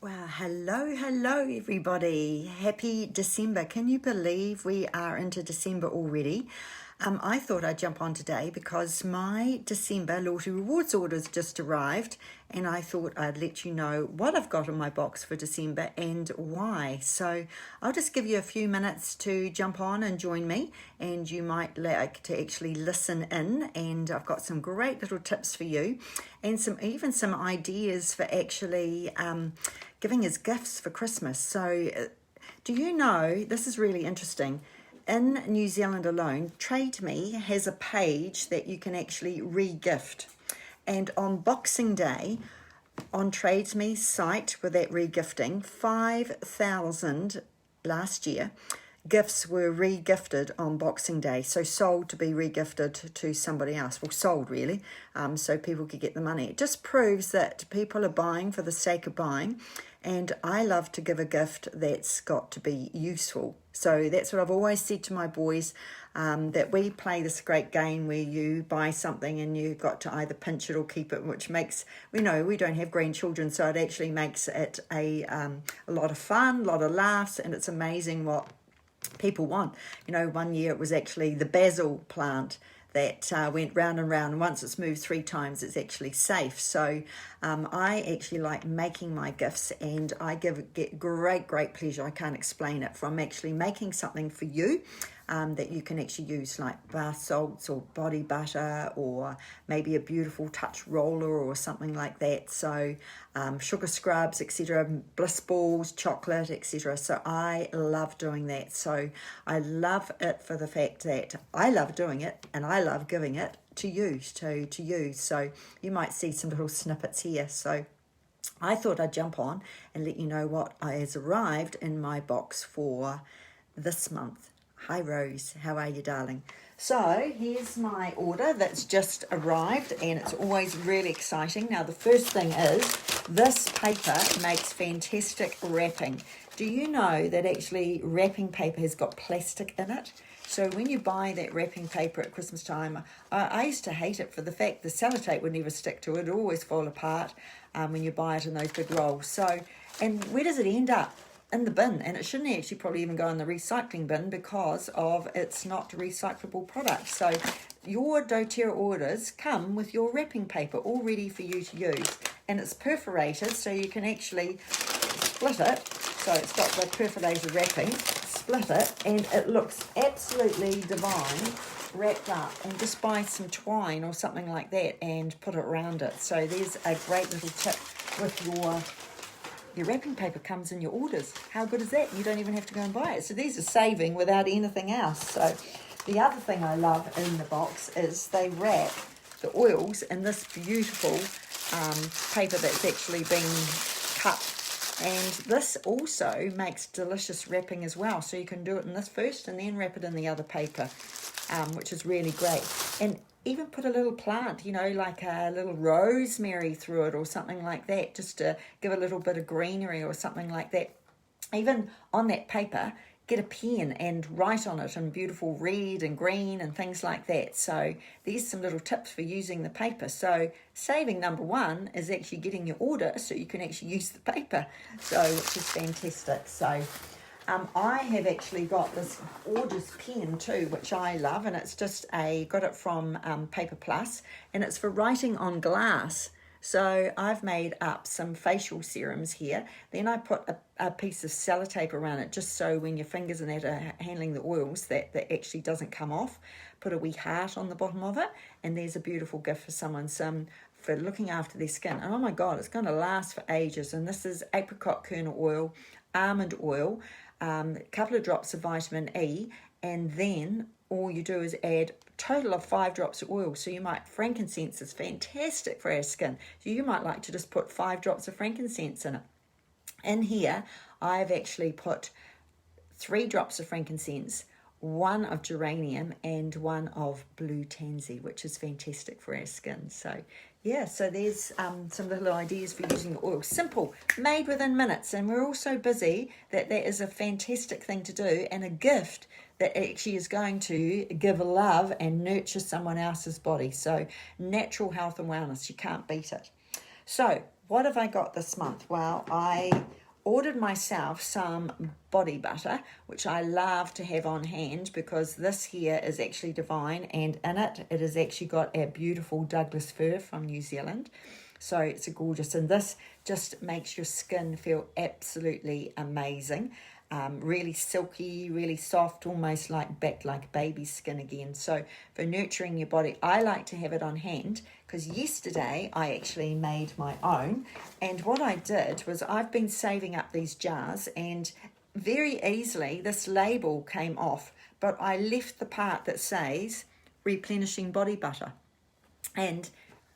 Wow, hello everybody. Happy December. Can you believe we are into December already? I thought I'd jump on today because my December Loyalty Rewards orders just arrived, and I thought I'd let you know what I've got in my box for December and why. So I'll just give you a few minutes to jump on and join me, and you might like to actually listen in, and I've got some great little tips for you and even some ideas for actually giving as gifts for Christmas. So do you know, this is really interesting. In New Zealand alone, Trade Me has a page that you can actually re-gift. And on Boxing Day, on Trade Me's site with that re-gifting, 5,000 last year gifts were re-gifted on Boxing Day, so sold to be re-gifted to somebody else. Well, sold really, so people could get the money. It just proves that people are buying for the sake of buying, and I love to give a gift that's got to be useful. So that's what I've always said to my boys, that we play this great game where you buy something and you've got to either pinch it or keep it, which makes, we don't have grandchildren, so it actually makes it a lot of fun, a lot of laughs, and it's amazing what people want. One year it was actually the basil plant that went round and round, and once it's moved 3 times it's actually safe. So I actually like making my gifts, and I get great pleasure. I can't explain it, from actually making something for you that you can actually use, like bath salts or body butter, or maybe a beautiful touch roller or something like that. So sugar scrubs, etc., bliss balls, chocolate, etc. So I love doing that. So I love it for the fact that I love doing it and I love giving it to you, to use. So you might see some little snippets here. So I thought I'd jump on and let you know what has arrived in my box for this month. Hi Rose, how are you, darling? So here's my order that's just arrived, and it's always really exciting. Now the first thing is, this paper makes fantastic wrapping. Do you know that actually wrapping paper has got plastic in it? So when you buy that wrapping paper at Christmas time, I used to hate it for the fact the sellotape would never stick to it. It would always fall apart when you buy it in those big rolls. So, and where does it end up? In the bin, and it shouldn't actually probably even go in the recycling bin because of it's not recyclable product. So your doTERRA orders come with your wrapping paper all ready for you to use, and it's perforated so you can actually split it. So it's got the perforated wrapping, split it, and it looks absolutely divine wrapped up, and just buy some twine or something like that and put it around it. So there's a great little tip with your wrapping paper comes in your orders. How good is that? You don't even have to go and buy it. So these are saving without anything else. So the other thing I love in the box is they wrap the oils in this beautiful paper that's actually been cut. And this also makes delicious wrapping as well. So you can do it in this first and then wrap it in the other paper, which is really great. And even put a little plant, like a little rosemary through it or something like that, just to give a little bit of greenery or something like that. Even on that paper, get a pen and write on it in beautiful red and green and things like that. So there's some little tips for using the paper. So saving number 1 is actually getting your order so you can actually use the paper, so which is fantastic. So I have actually got this gorgeous pen too, which I love, and it's just got it from Paper Plus, and it's for writing on glass. So I've made up some facial serums here. Then I put a piece of sellotape around it, just so when your fingers and that are handling the oils, that actually doesn't come off. Put a wee heart on the bottom of it, and there's a beautiful gift for someone, for looking after their skin. And oh my God, it's going to last for ages. And this is apricot kernel oil, almond oil, a couple of drops of vitamin E, and then all you do is add a total of 5 drops of oil. So frankincense is fantastic for our skin. So you might like to just put 5 drops of frankincense in it. In here, I've actually put 3 drops of frankincense, 1 of geranium, and 1 of blue tansy, which is fantastic for our skin. So yeah, so there's some little ideas for using the oil. Simple, made within minutes, and we're all so busy that is a fantastic thing to do, and a gift that actually is going to give love and nurture someone else's body. So natural health and wellness, you can't beat it. So what have I got this month? Well, I ordered myself some body butter, which I love to have on hand because this here is actually divine, and in it has actually got a beautiful Douglas fir from New Zealand. So it's a gorgeous, and this just makes your skin feel absolutely amazing. Really silky, really soft, almost like back like baby skin again. So for nurturing your body, I like to have it on hand because yesterday I actually made my own. And what I did was I've been saving up these jars, and very easily this label came off, but I left the part that says replenishing body butter. And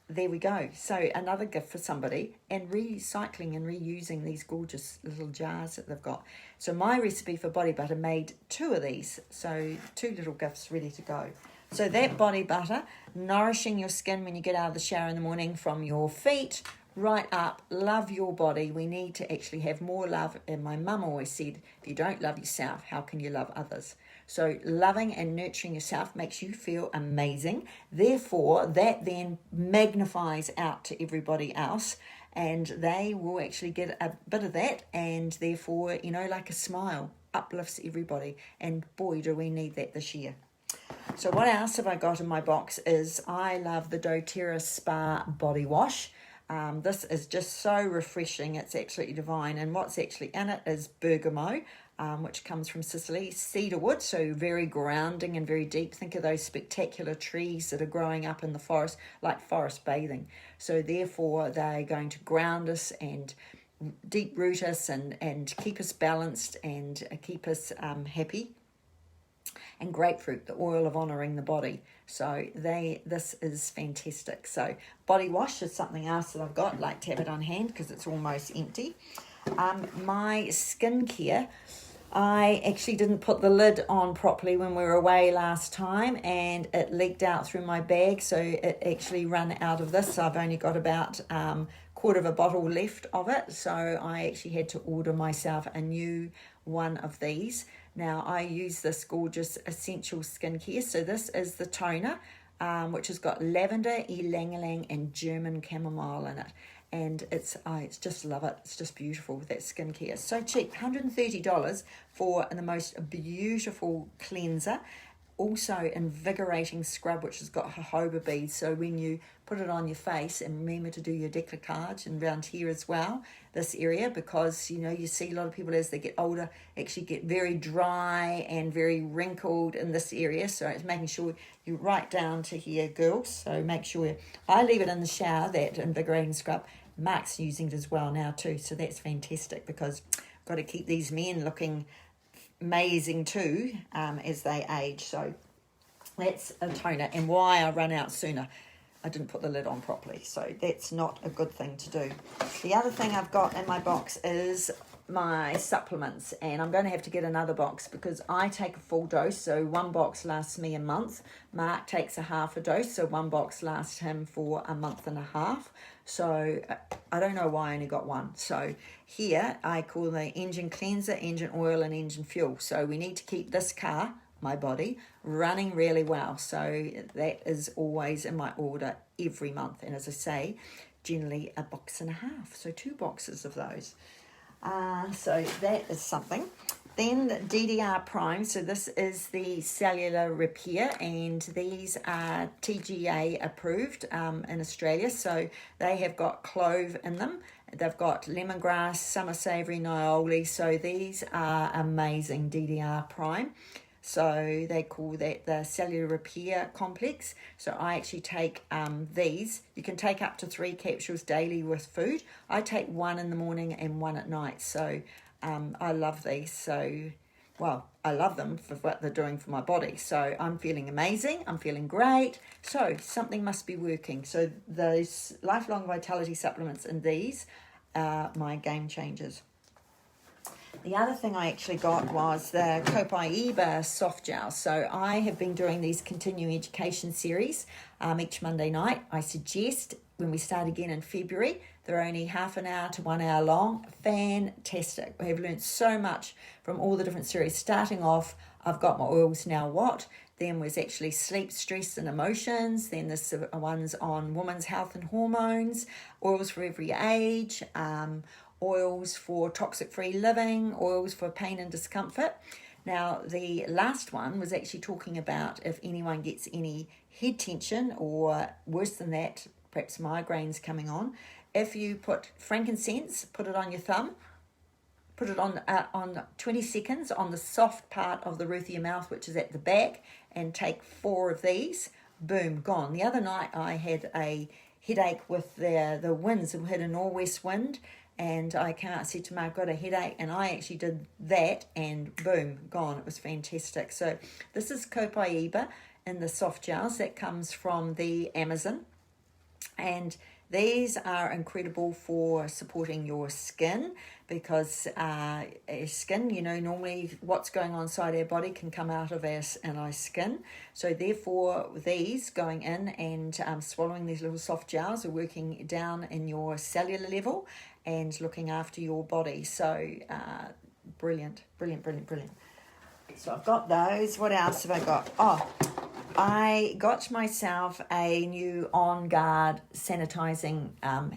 there we go. So another gift for somebody, and recycling and reusing these gorgeous little jars that they've got. So my recipe for body butter made 2 of these. So 2 little gifts ready to go. So that body butter, nourishing your skin when you get out of the shower in the morning from your feet right up. Love your body. We need to actually have more love. And my mum always said, if you don't love yourself, how can you love others? So loving and nurturing yourself makes you feel amazing. Therefore, that then magnifies out to everybody else, and they will actually get a bit of that, and therefore, like a smile uplifts everybody. And boy, do we need that this year. So what else have I got in my box is I love the doTERRA Spa Body Wash. This is just so refreshing. It's absolutely divine. And what's actually in it is bergamot, which comes from Sicily, cedarwood, so very grounding and very deep. Think of those spectacular trees that are growing up in the forest, like forest bathing. So therefore, they're going to ground us and deep root us and keep us balanced and keep us happy. And grapefruit, the oil of honouring the body. So this is fantastic. So body wash is something else that I've got, like to have it on hand because it's almost empty. My skincare, I actually didn't put the lid on properly when we were away last time, and it leaked out through my bag, so it actually ran out of this. So I've only got about quarter of a bottle left of it, so I actually had to order myself a new one of these. Now I use this gorgeous essential skincare. So this is the toner, which has got lavender, ylang-ylang and German chamomile in it. And I just love it. It's just beautiful with that skincare. It's so cheap, $130 for the most beautiful cleanser. Also invigorating scrub, which has got jojoba beads. So when you put it on your face, and remember to do your décolletage and around here as well, this area, because you see a lot of people as they get older actually get very dry and very wrinkled in this area. So it's making sure you right down to here, girls. So make sure I leave it in the shower, that invigorating scrub. Mark's using it as well now too, so that's fantastic because I've got to keep these men looking amazing too as they age. So that's a toner, and why I run out sooner, I didn't put the lid on properly, so that's not a good thing to do. The other thing I've got in my box is my supplements, and I'm going to have to get another box because I take a full dose, so one box lasts me a month. Mark takes a half a dose, so one box lasts him for a month and a half. So I don't know why I only got one. So here I call the engine cleanser, engine oil and engine fuel. So we need to keep this car, my body, running really well. So that is always in my order every month. And as I say, generally a box and a half. So 2 boxes of those. So that is something. Then DDR Prime, so this is the cellular repair, and these are TGA approved in Australia. So they have got clove in them. They've got lemongrass, summer savoury, niaouli. So these are amazing, DDR Prime. So they call that the cellular repair complex. So I actually take these. You can take up to 3 capsules daily with food. I take 1 in the morning and 1 at night. So I love these. So, well, I love them for what they're doing for my body. So I'm feeling amazing. I'm feeling great. So something must be working. So those lifelong vitality supplements and these are my game changers. The other thing I actually got was the Copaiba soft gel. So I have been doing these continuing education series each Monday night. I suggest when we start again in February, they're only half an hour to 1 hour long. Fantastic. We have learned so much from all the different series. Starting off, I've got my oils now. What? Then was actually sleep, stress and emotions. Then there's ones on women's health and hormones, oils for every age, oils for toxic-free living, oils for pain and discomfort. Now, the last one was actually talking about if anyone gets any head tension or worse than that, perhaps migraines coming on, if you put frankincense, put it on your thumb, put it on 20 seconds on the soft part of the roof of your mouth, which is at the back, and take 4 of these, boom, gone. The other night I had a headache with the winds. We had a northwest wind, and I came out and said to Mark, I've got a headache, and I actually did that, and boom, gone. It was fantastic. So this is Copaiba in the soft gels. That comes from the Amazon, and these are incredible for supporting your skin, because skin, normally what's going on inside our body can come out of our skin. So therefore, these going in and swallowing these little soft gels are working down in your cellular level and looking after your body. So brilliant. So I've got those. What else have I got? Oh, I got myself a new On Guard sanitizing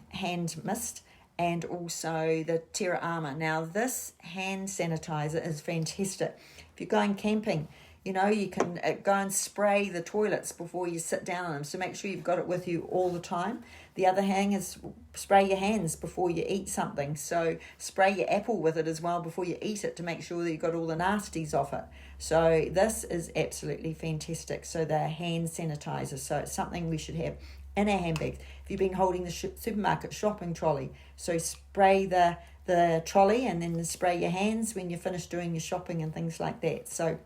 hand mist, and also the Terra Armour. Now, this hand sanitizer is fantastic. If you're going camping, you can go and spray the toilets before you sit down on them. So make sure you've got it with you all the time. The other thing is spray your hands before you eat something. So spray your apple with it as well before you eat it to make sure that you've got all the nasties off it. So this is absolutely fantastic. So the hand sanitizer. So it's something we should have in our handbags. If you've been holding the supermarket shopping trolley, so spray the trolley and then spray your hands when you're finished doing your shopping and things like that. So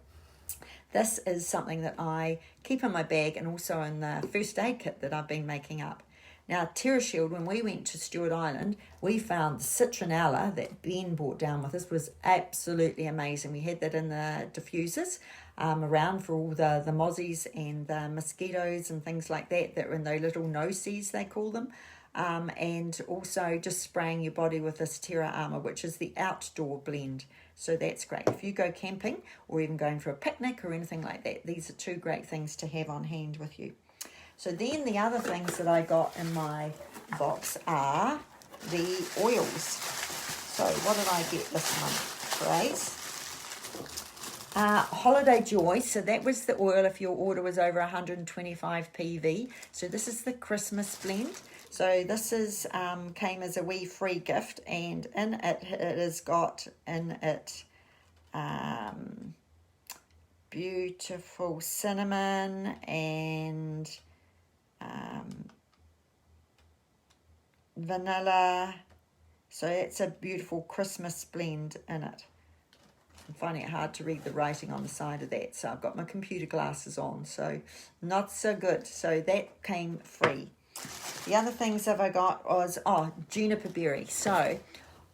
this is something that I keep in my bag, and also in the first aid kit that I've been making up. Now, TerraShield, when we went to Stewart Island, we found citronella that Ben brought down with us was absolutely amazing. We had that in the diffusers around for all the mozzies and the mosquitoes and things like that are in those little noses, they call them. And also just spraying your body with this Terra Armour, which is the outdoor blend. So that's great. If you go camping or even going for a picnic or anything like that, these are 2 great things to have on hand with you. So then the other things that I got in my box are the oils. So what did I get this month, Grace? Holiday Joy. So that was the oil if your order was over 125 PV. So this is the Christmas blend. So this is came as a wee free gift, and in it has got in it beautiful cinnamon and vanilla. So it's a beautiful Christmas blend in it. I'm finding it hard to read the writing on the side of that, so I've got my computer glasses on, so not so good. So that came free. The other things that I got was juniper berry. So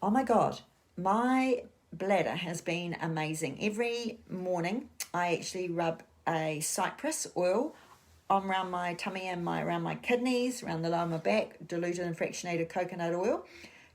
oh my god, my bladder has been amazing. Every morning I actually rub a cypress oil around my tummy and around my kidneys, around the lower of my back, diluted and fractionated coconut oil,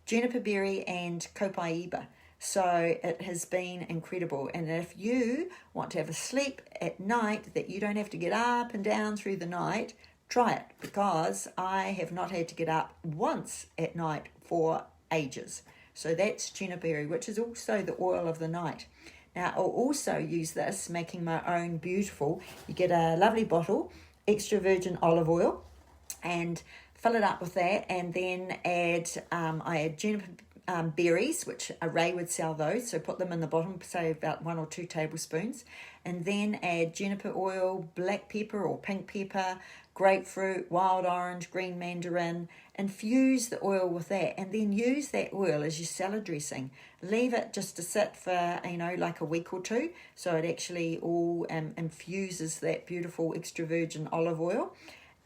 juniper berry and copaiba. So it has been incredible. And if you want to have a sleep at night that you don't have to get up and down through the night, try it, because I have not had to get up once at night for ages. So that's juniper berry, which is also the oil of the night. Now, I'll also use this making my own beautiful. You get a lovely bottle, extra virgin olive oil, and fill it up with that, and then I add juniper berries, which Ray would sell those, so put them in the bottom, say about 1 or 2 tablespoons, and then add juniper oil, black pepper or pink pepper, grapefruit, wild orange, green mandarin. Infuse the oil with that, and then use that oil as your salad dressing. Leave it just to sit for like a week or 2, so it actually all infuses that beautiful extra virgin olive oil.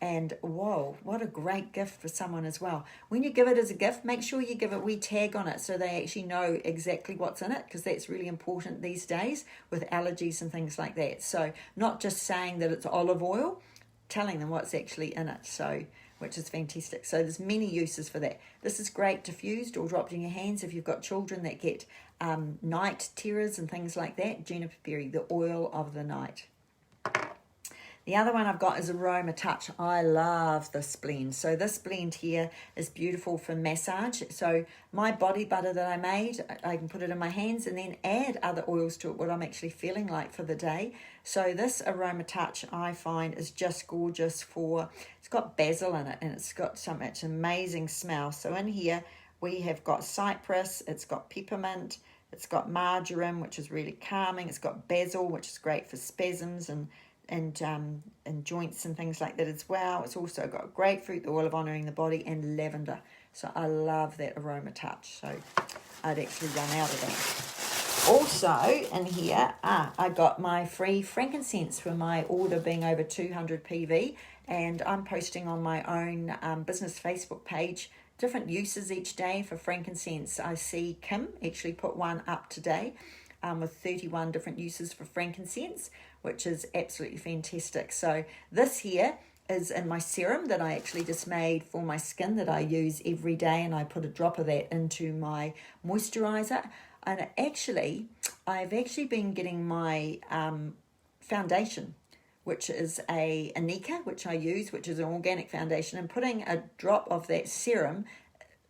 And whoa, what a great gift for someone as well. When you give it as a gift, make sure you give a wee tag on it so they actually know exactly what's in it, because that's really important these days with allergies and things like that. So not just saying that it's olive oil, telling them what's actually in it. So which is fantastic. So there's many uses for that. This is great diffused or dropped in your hands if you've got children that get night terrors and things like that. Juniper berry, the oil of the night. The other one I've got is Aroma Touch. I love this blend. So this blend here is beautiful for massage. So my body butter that I made, I can put it in my hands and then add other oils to it, what I'm actually feeling like for the day. So this Aroma Touch I find is just gorgeous for, it's got basil in it and it's got so much amazing smell. So in here we have got cypress, it's got peppermint, it's got marjoram, which is really calming. It's got basil, which is great for spasms and joints and things like that as well. It's also got grapefruit, the oil of honouring the body, and lavender. So I love that Aroma Touch. So I'd actually run out of that. Also in here, I got my free frankincense for my order being over 200 PV, and I'm posting on my own business Facebook page different uses each day for frankincense. I see Kim actually put one up today with 31 different uses for frankincense, which is absolutely fantastic. So this here is in my serum that I actually just made for my skin that I use every day, and I put a drop of that into my moisturizer. And actually, I've actually been getting my foundation, which is a Anika, which I use, which is an organic foundation, and putting a drop of that serum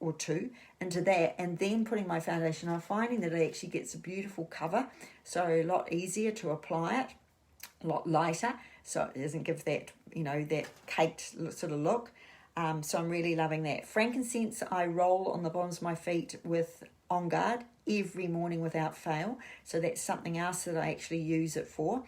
or two into that and then putting my foundation. I'm finding that it actually gets a beautiful cover, so a lot easier to apply it, a lot lighter, so it doesn't give that, that caked sort of look. So I'm really loving that. Frankincense I roll on the bottoms of my feet with On Guard every morning without fail, so that's something else that I actually use it for.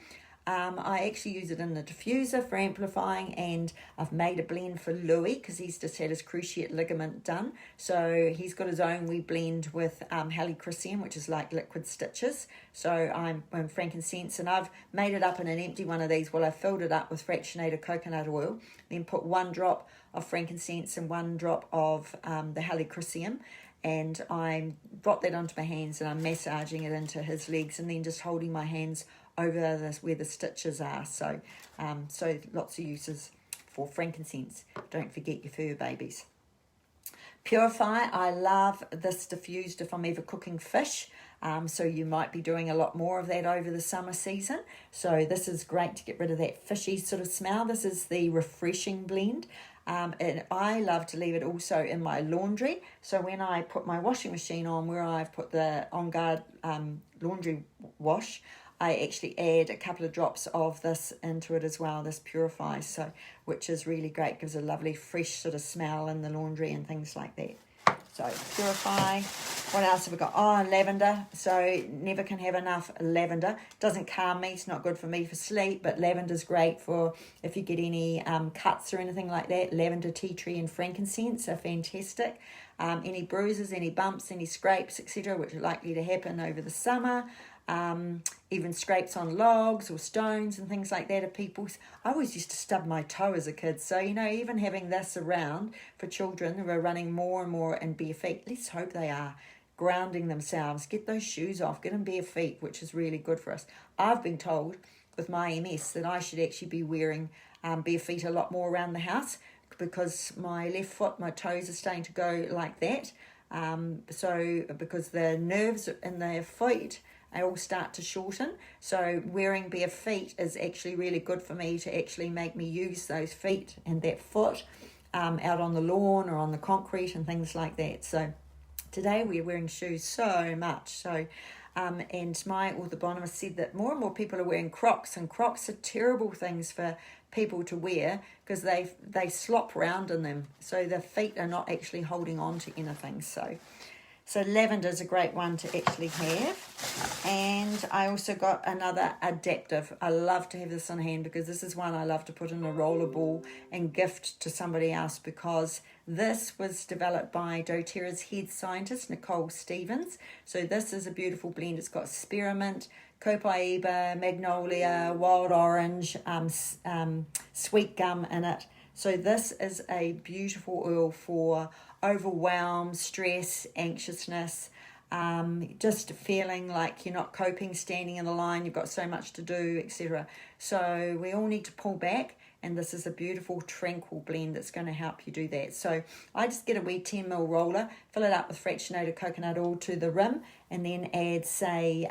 I actually use it in the diffuser for amplifying, and I've made a blend for Louis because he's just had his cruciate ligament done. So he's got his own wee blend with helichrysum, which is like liquid stitches. So I'm frankincense, and I've made it up in an empty one of these. Well, I filled it up with fractionated coconut oil, then put 1 drop of frankincense and 1 drop of the helichrysum, and I brought that onto my hands and I'm massaging it into his legs and then just holding my hands over this where the stitches are. So so lots of uses for frankincense. Don't forget your fur babies. Purify, I love this diffused if I'm ever cooking fish. So you might be doing a lot more of that over the summer season. So this is great to get rid of that fishy sort of smell. This is the refreshing blend. And I love to leave it also in my laundry. So when I put my washing machine on, where I've put the On Guard laundry wash, I actually add a couple of drops of this into it as well, this Purify, so which is really great, gives a lovely fresh sort of smell in the laundry and things like that. So Purify. What else have we got? Oh, lavender. So never can have enough lavender. Doesn't calm me. It's not good for me for sleep, but lavender's great for if you get any cuts or anything like that. Lavender, tea tree, and frankincense are fantastic. Any bruises, any bumps, any scrapes, etc., which are likely to happen over the summer. Even scrapes on logs or stones and things like that. I always used to stub my toe as a kid, so even having this around for children who are running more and more in bare feet, let's hope they are grounding themselves, get those shoes off, get them bare feet, which is really good for us. I've been told with my MS that I should actually be wearing bare feet a lot more around the house because my left foot, my toes are starting to go like that. So because the nerves in the feet, they all start to shorten. So wearing bare feet is actually really good for me to actually make me use those feet and that foot out on the lawn or on the concrete and things like that. So today we're wearing shoes so much. So and my orthodontist said that more and more people are wearing Crocs, and Crocs are terrible things for people to wear because they slop round in them. So the feet are not actually holding on to anything. So lavender is a great one to actually have. And I also got another adaptive. I love to have this on hand because this is one I love to put in a roller ball and gift to somebody else, because this was developed by doTERRA's head scientist, Nicole Stevens. So this is a beautiful blend. It's got spearmint, copaiba, magnolia, wild orange, sweet gum in it. So this is a beautiful oil for overwhelm, stress, anxiousness, just feeling like you're not coping, standing in the line, you've got so much to do, etc. So we all need to pull back, and this is a beautiful tranquil blend that's going to help you do that. So I just get a wee 10ml roller, fill it up with fractionated coconut oil to the rim, and then add say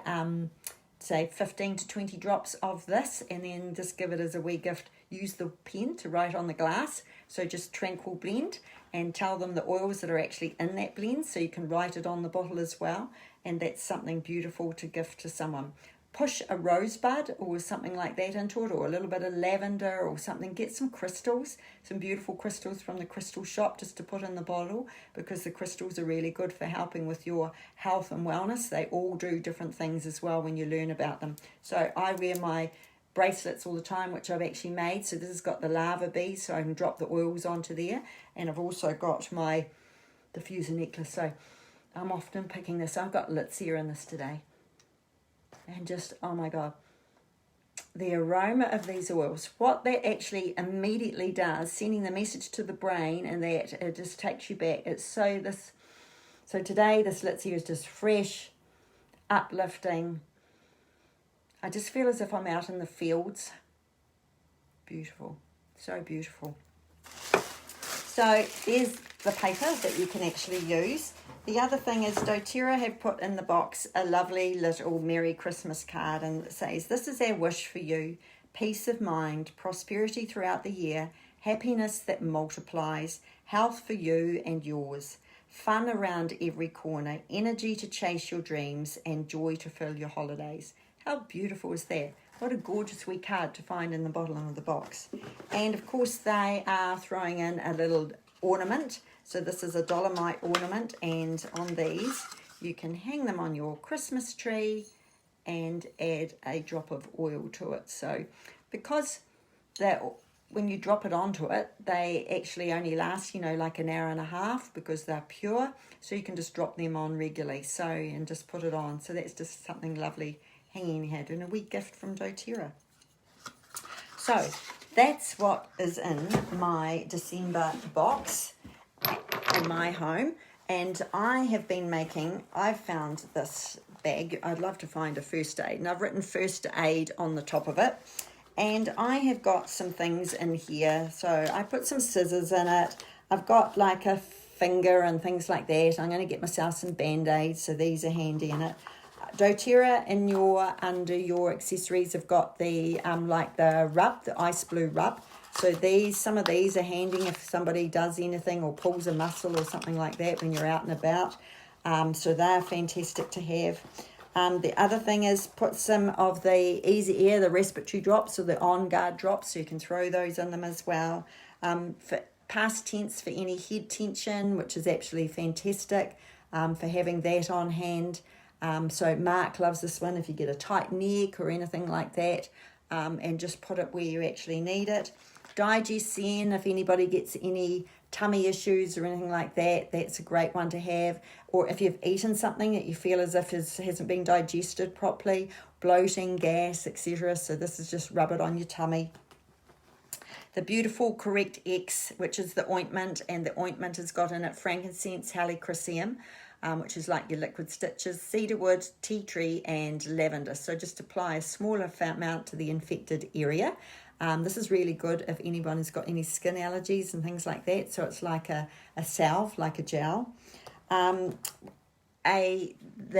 15 to 20 drops of this, and then just give it as a wee gift. Use the pen to write on the glass. So just tranquil blend, and tell them the oils that are actually in that blend, so you can write it on the bottle as well. And that's something beautiful to gift to someone. Push a rosebud or something like that into it, or a little bit of lavender or something. Get some crystals, some beautiful crystals from the crystal shop, just to put in the bottle, because the crystals are really good for helping with your health and wellness. They all do different things as well when you learn about them. So I wear my bracelets all the time, which I've actually made. So this has got the lava beads, so I can drop the oils onto there. And I've also got my diffuser necklace, so I'm often picking this. I've got Litsea in this today. And just, oh my God, the aroma of these oils, what that actually immediately does, sending the message to the brain, and that it just takes you back. It's so today this Litsea is just fresh, uplifting. I just feel as if I'm out in the fields. Beautiful, so beautiful. So there's the paper that you can actually use. The other thing is doTERRA have put in the box a lovely little Merry Christmas card, and it says, "This is our wish for you, peace of mind, prosperity throughout the year, happiness that multiplies, health for you and yours, fun around every corner, energy to chase your dreams, and joy to fill your holidays." How beautiful is that? What a gorgeous wee card to find in the bottom of the box. And of course they are throwing in a little ornament. So this is a dolomite ornament, and on these you can hang them on your Christmas tree and add a drop of oil to it. So because that, when you drop it onto it, they actually only last, like an hour and a half, because they're pure. So you can just drop them on regularly, and just put it on. So that's just something lovely hanging in your head, and a wee gift from doTERRA. So that's what is in my December box in my home. And I've found this bag. I'd love to find a first aid, and I've written first aid on the top of it. And I have got some things in here. So I put some scissors in it. I've got like a finger and things like that. I'm going to get myself some band-aids, so these are handy in it. doTERRA under your accessories have got the like the rub, the ice blue rub. So some of these are handy if somebody does anything or pulls a muscle or something like that when you're out and about. So they're fantastic to have. The other thing is put some of the Easy Air, the respiratory drops, or the On Guard drops, so you can throw those in them as well. For past tense, for any head tension, which is absolutely fantastic, for having that on hand. So Mark loves this one if you get a tight neck or anything like that, and just put it where you actually need it. Digest-N, if anybody gets any tummy issues or anything like that, that's a great one to have. Or if you've eaten something that you feel as if it hasn't been digested properly, bloating, gas, etc. So this is just rub it on your tummy. The beautiful Correct X, which is the ointment, and the ointment has got in it frankincense, helichrysum, which is like your liquid stitches, cedarwood, tea tree, and lavender. So just apply a smaller amount to the infected area. This is really good if anyone has got any skin allergies and things like that. So it's like a salve, like a gel. The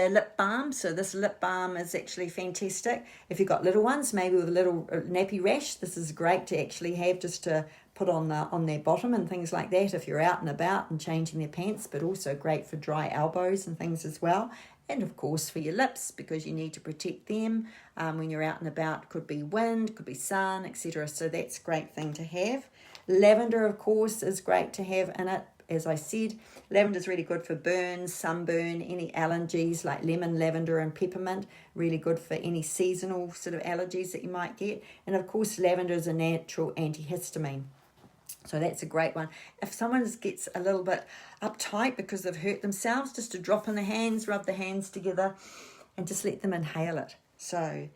lip balm. So this lip balm is actually fantastic. If you've got little ones, maybe with a little nappy rash, this is great to actually have just to put on their bottom and things like that if you're out and about and changing their pants, but also great for dry elbows and things as well. And of course for your lips, because you need to protect them when you're out and about. Could be wind, could be sun, etc. So that's a great thing to have. Lavender, of course, is great to have in it. As I said, lavender is really good for burns, sunburn, any allergies like lemon, lavender and peppermint. Really good for any seasonal sort of allergies that you might get. And of course, lavender is a natural antihistamine. So that's a great one. If someone gets a little bit uptight because they've hurt themselves, just to drop in the hands, rub the hands together and just let them inhale it. So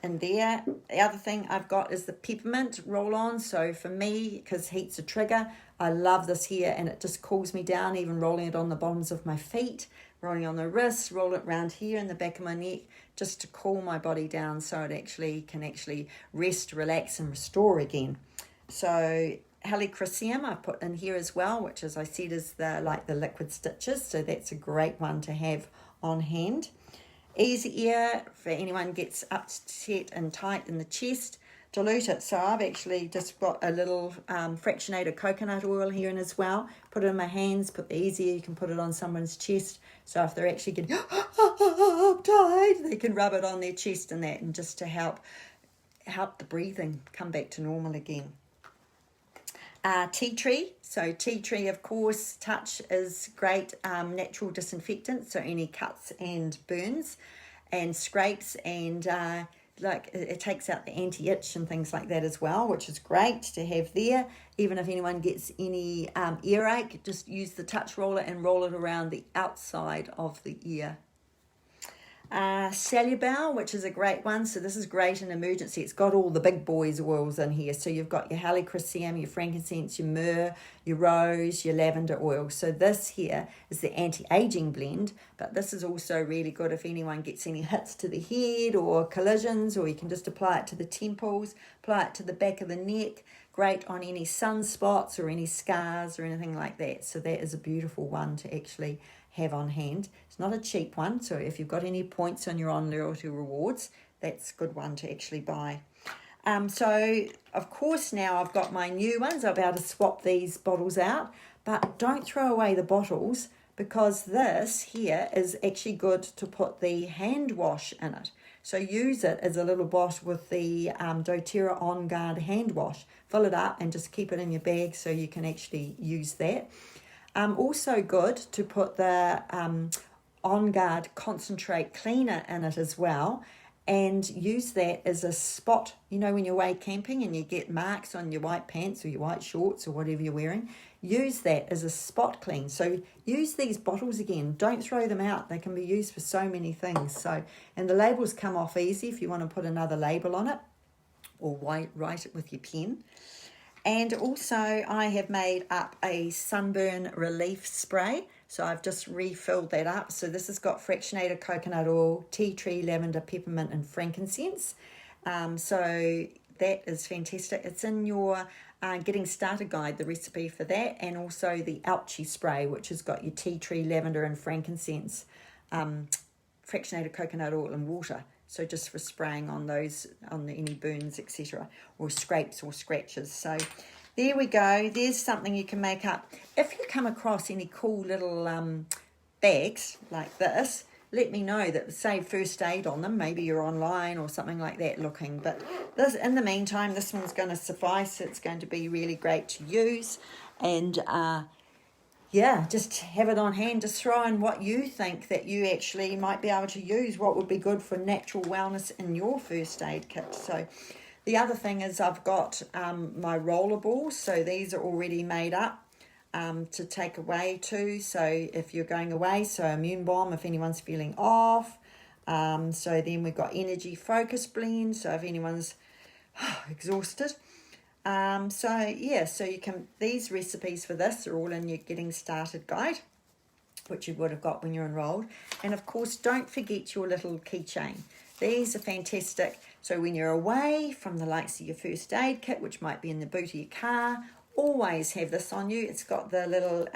in there, the other thing I've got is the peppermint roll-on. So for me, because heat's a trigger, I love this here, and it just cools me down, even rolling it on the bottoms of my feet. rolling on the wrist, roll it around here in the back of my neck, just to cool my body down so it can rest, relax, and restore again. So helichrysum I put in here as well, which, as I said, is the liquid stitches. So that's a great one to have on hand. Easy ear for anyone gets upset and tight in the chest. Dilute it. So I've actually just got a little fractionated coconut oil here in as well. Put it in my hands. Put the easy ear. You can put it on someone's chest. So if they're actually getting tight, they can rub it on their chest and that, and just to help the breathing come back to normal again. Tea tree. So tea tree, of course, touch is great natural disinfectant. So any cuts and burns and scrapes, and it takes out the anti-itch and things like that as well, which is great to have there. Even if anyone gets any earache, just use the touch roller and roll it around the outside of the ear. Salubal, which is a great one. So this is great in emergency. It's got all the big boys oils in here. So you've got your helichrysum, your frankincense, your myrrh, your rose, your lavender oil. So this here is the anti-aging blend, but this is also really good if anyone gets any hits to the head or collisions, or you can just apply it to the temples, apply it to the back of the neck. Great on any sunspots or any scars or anything like that. So that is a beautiful one to actually have on hand. It's not a cheap one, so if you've got any points on your On Loyalty Rewards, that's a good one to actually buy. So of course now I've got my new ones. I'm about to swap these bottles out, but don't throw away the bottles, because this here is actually good to put the hand wash in it. So use it as a little bottle with the doTERRA On Guard hand wash. Fill it up and just keep it in your bag so you can actually use that. Also good to put the On Guard Concentrate Cleaner in it as well, and use that as a spot. You know, when you're away camping and you get marks on your white pants or your white shorts or whatever you're wearing, use that as a spot clean. So use these bottles again. Don't throw them out. They can be used for so many things. So, and the labels come off easy if you want to put another label on it, or write it with your pen. And also I have made up a sunburn relief spray. So I've just refilled that up. So this has got fractionated coconut oil, tea tree, lavender, peppermint, and frankincense. So that is fantastic. It's in your Getting Started guide, the recipe for that, and also the Ouchie spray, which has got your tea tree, lavender, and frankincense, fractionated coconut oil and water. So just for spraying on those, on any burns, etc., or scrapes or scratches. So there we go. There's something you can make up. If you come across any cool little bags like this, let me know that say first aid on them. Maybe you're online or something like that looking. But this, in the meantime, this one's going to suffice. It's going to be really great to use. And yeah, just have it on hand. Just throw in what you think that you actually might be able to use, what would be good for natural wellness in your first aid kit. So the other thing is I've got my roller balls. So these are already made up to take away too. So if you're going away, so Immune Bomb if anyone's feeling off. So then we've got Energy Focus Blend. So if anyone's exhausted. So yeah, so you can, these recipes for this are all in your Getting Started guide, which you would have got when you're enrolled. And of course, don't forget your little keychain. These are fantastic. So when you're away from the likes of your first aid kit, which might be in the boot of your car, always have this on you. It's got the little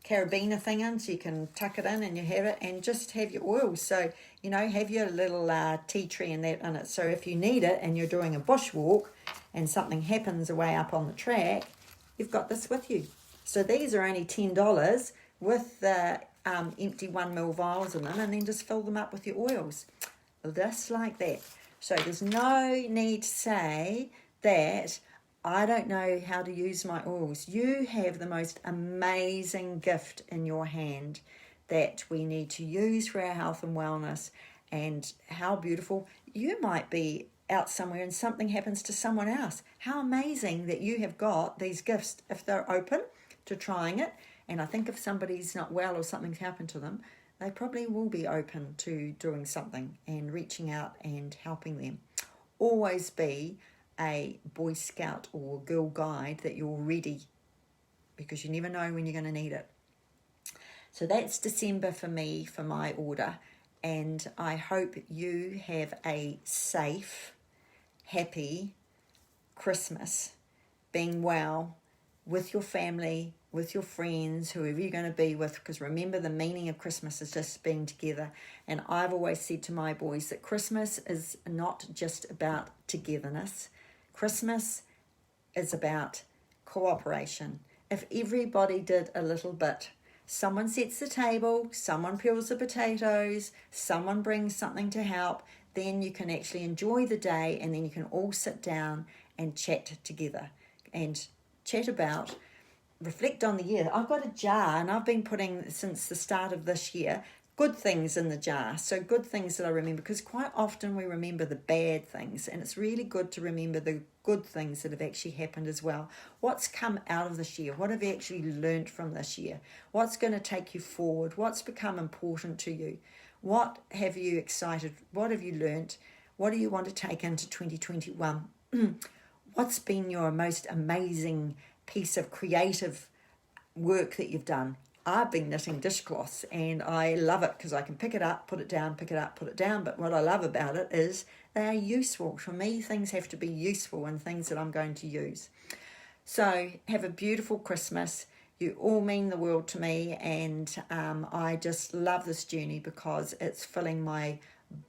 carabiner thing in, so you can tuck it in and you have it, and just have your oils. So, you know, have your little tea tree and that in it. So if you need it and you're doing a bushwalk and something happens away up on the track, you've got this with you. So these are only $10 with the empty 1 ml vials in them, and then just fill them up with your oils. Just like that. So there's no need to say that I don't know how to use my oils. You have the most amazing gift in your hand that we need to use for our health and wellness. And how beautiful. You might be out somewhere and something happens to someone else. How amazing that you have got these gifts if they're open to trying it. And I think if somebody's not well or something's happened to them, they probably will be open to doing something and reaching out and helping them. Always be a Boy Scout or Girl Guide that you're ready, because you never know when you're going to need it. So that's December for me, for my order. And I hope you have a safe, happy Christmas, being well with your family, with your friends, whoever you're going to be with, because remember, the meaning of Christmas is just being together. And I've always said to my boys that Christmas is not just about togetherness. Christmas is about cooperation. If everybody did a little bit, someone sets the table, someone peels the potatoes, someone brings something to help, then you can actually enjoy the day, and then you can all sit down and chat together and chat about, reflect on the year. I've got a jar, and I've been putting, since the start of this year, good things in the jar. So good things that I remember, because quite often we remember the bad things, and it's really good to remember the good things that have actually happened as well. What's come out of this year? What have you actually learned from this year? What's going to take you forward? What's become important to you? What have you excited? What have you learnt? What do you want to take into 2021? What's been your most amazing piece of creative work that you've done? I've been knitting dishcloths, and I love it because I can pick it up, put it down, pick it up, put it down. But what I love about it is they are useful. For me, things have to be useful and things that I'm going to use. So have a beautiful Christmas. You all mean the world to me, and I just love this journey because it's filling my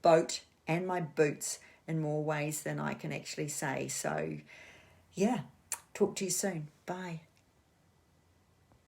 boat and my boots in more ways than I can actually say. So yeah, talk to you soon. Bye.